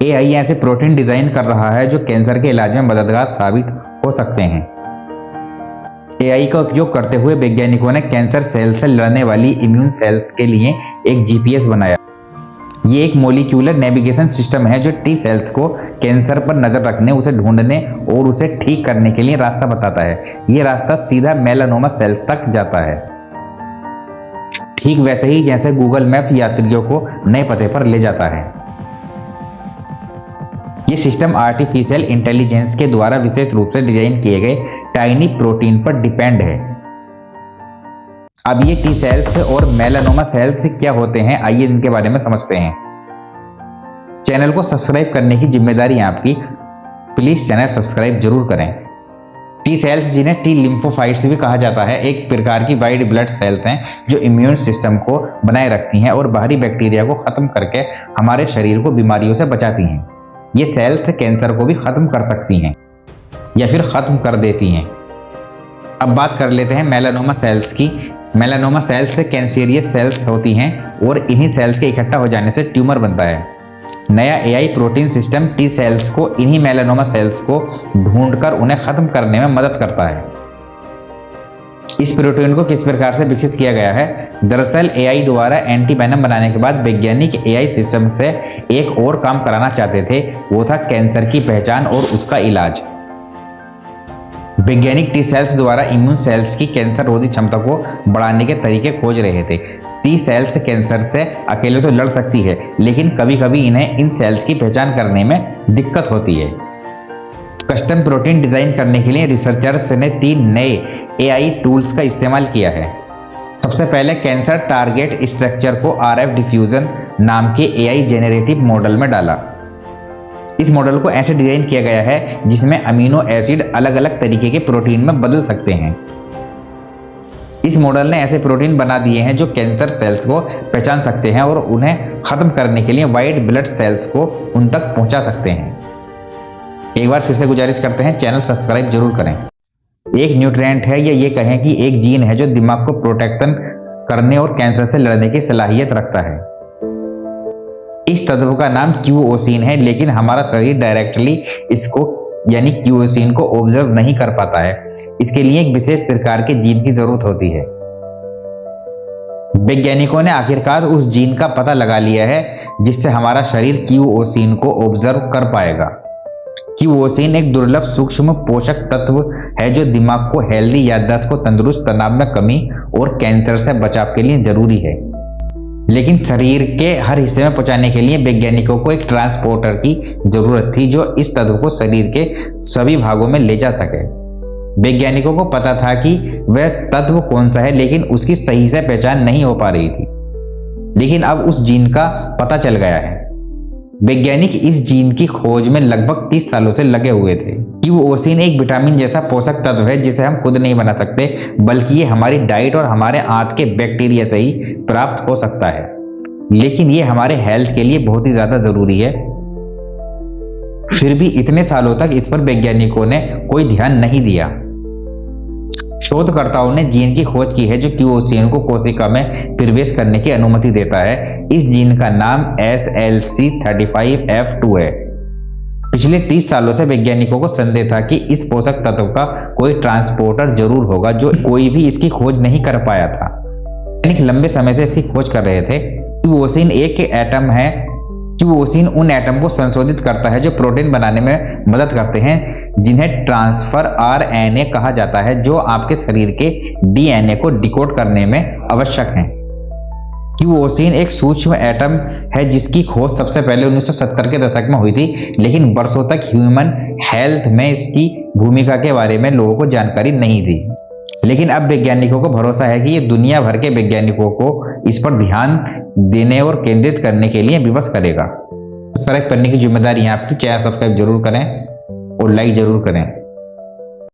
AI ऐसे protein design कर रहा है जो कैंसर के इलाज में मददगार साबित हो सकते हैं। एआई का उपयोग करते हुए वैज्ञानिकों ने कैंसर सेल से लड़ने वाली इम्यून सेल्स के लिए एक जीपीएस बनाया। ये एक मॉलिक्यूलर नेविगेशन सिस्टम है जो टी सेल्स को कैंसर पर नजर रखने, उसे ढूंढने और उसे ठीक करने के लिए रास्ता बताता है। ये रास्ता सीधा मेलानोमा सेल्स तक जाता है, ठीक वैसे ही जैसे गूगल मैप्स यात्रियों को नए पते पर ले जाता है। ये सिस्टम आर्टिफिशियल इंटेलिजेंस के द्वारा विशेष रूप से डिजाइन किए गए टाइनी प्रोटीन पर डिपेंड है। अब ये टी सेल्स और मेलानोमा सेल्स क्या होते हैं, आइए इनके बारे में समझते हैं। चैनल को सब्सक्राइब करने की जिम्मेदारी है आपकी, प्लीज चैनल सब्सक्राइब जरूर करें। टी सेल्स, जिन्हें टी लिम्फोसाइट्स भी कहा जाता है, एक प्रकार की वाइट ब्लड सेल्स हैं जो इम्यून सिस्टम को बनाए रखती हैं और बाहरी बैक्टीरिया को खत्म करके हमारे शरीर को बीमारियों से बचाती हैं। ये सेल्स कैंसर को भी खत्म कर सकती हैं या फिर खत्म कर देती हैं। अब बात कर लेते हैं मेलानोमा सेल्स की। मेलानोमा सेल्स कैंसरियस सेल्स होती हैं और इन्हीं सेल्स के इकट्ठा हो जाने से ट्यूमर बनता है। नया AI protein system T cells को इन्हीं मेलानोमा सेल्स को ढूंढकर उन्हें खत्म करने में मदद करता है। इस प्रोटीन को किस प्रकार से विकसित किया गया है? दरअसल एआई द्वारा एंटीवेनम बनाने के बाद वैज्ञानिक एआई सिस्टम से एक और काम कराना चाहते थे, वो था कैंसर की पहचान और उसका इलाज। वैज्ञानिक टी सेल्स द्वारा इम्यून सेल्स की कैंसर रोधी क्षमता को बढ़ाने के तरीके खोज रहे थे। टी सेल्स कैंसर से अकेले तो लड़ सकती है, लेकिन कभी कभी इन्हें इन सेल्स की पहचान करने में दिक्कत होती है। कस्टम प्रोटीन डिजाइन करने के लिए रिसर्चर्स ने 3 नए एआई टूल्स का इस्तेमाल किया है। सबसे पहले कैंसर टारगेट स्ट्रक्चर को RF डिफ्यूजन नाम के एआई जेनरेटिव मॉडल में डाला। इस मॉडल को ऐसे डिजाइन किया गया है जिसमें अमीनो एसिड अलग अलग तरीके के प्रोटीन में बदल सकते हैं। इस मॉडल ने ऐसे प्रोटीन बना दिए हैं जो कैंसर सेल्स को पहचान सकते हैं और उन्हें खत्म करने के लिए वाइट ब्लड सेल्स को उन तक पहुंचा सकते हैं। एक बार फिर से गुजारिश करते हैं, चैनल सब्सक्राइब जरूर करें। एक न्यूट्रिएंट है या ये कहें कि एक जीन है जो दिमाग को प्रोटेक्शन करने और कैंसर से लड़ने की सलाहियत रखता है। इस तत्व का नाम क्यूओसिन है, लेकिन हमारा शरीर डायरेक्टली इसको यानी क्यूओसिन को ऑब्जर्व नहीं कर पाता है। इसके लिए एक विशेष प्रकार के जीन की जरूरत होती है। वैज्ञानिकों ने आखिरकार उस जीन का पता लगा लिया है जिससे हमारा शरीर क्यूओसिन को ऑब्जर्व कर पाएगा। क्यूओसिन एक दुर्लभ सूक्ष्म पोषक तत्व है जो दिमाग को हेल्दी, याददाश्त को तंदुरुस्त, तनाव में कमी और कैंसर से बचाव के लिए जरूरी है। लेकिन शरीर के हर हिस्से में पहुंचाने के लिए वैज्ञानिकों को एक ट्रांसपोर्टर की जरूरत थी जो इस तत्व को शरीर के सभी भागों में ले जा सके। वैज्ञानिकों को पता था कि वह तत्व कौन सा है, लेकिन उसकी सही से पहचान नहीं हो पा रही थी। लेकिन अब उस जीन का पता चल गया है। वैज्ञानिक इस जीन की खोज में लगभग 30 सालों से लगे हुए थे। क्यूओसिन एक विटामिन जैसा पोषक तत्व है जिसे हम खुद नहीं बना सकते, बल्कि ये हमारी डाइट और हमारे आंत के बैक्टीरिया से ही प्राप्त हो सकता है। लेकिन ये हमारे हेल्थ के लिए बहुत ही ज्यादा जरूरी है। फिर भी इतने सालों तक इस पर वैज्ञानिकों ने कोई ध्यान नहीं दिया। शोधकर्ताओं ने जीन की खोज की है जो क्यूओसिन को कोशिका में प्रवेश करने की अनुमति देता है। इस जीन का नाम SLC35F2 है। पिछले 30 सालों से वैज्ञानिकों को संदेह था कि इस पोषक तत्व का कोई ट्रांसपोर्टर जरूर होगा, जो कोई भी इसकी खोज नहीं कर पाया था। वैज्ञानिक लंबे समय से इसकी खोज कर रहे थे। क्यूओसिन एक एटम है। क्यूओसिन उन एटम को संशोधित करता है जो प्रोटीन बनाने में मदद करते हैं, जिन्हें ट्रांसफर RNA कहा जाता है, जो आपके शरीर के DNA को डिकोड करने में आवश्यक है। क्यूओसिन एक सूक्ष्म एटम है जिसकी खोज सबसे पहले 1970 के दशक में हुई थी, लेकिन वर्षों तक ह्यूमन हेल्थ में इसकी भूमिका के बारे में लोगों को जानकारी नहीं थी। लेकिन अब वैज्ञानिकों को भरोसा है कि ये दुनिया भर के वैज्ञानिकों को इस पर ध्यान देने और केंद्रित करने के लिए विवश करेगा। सब्सक्राइब करने की जिम्मेदारी आपकी। चैनल सब्सक्राइब जरूर करें और लाइक जरूर करें।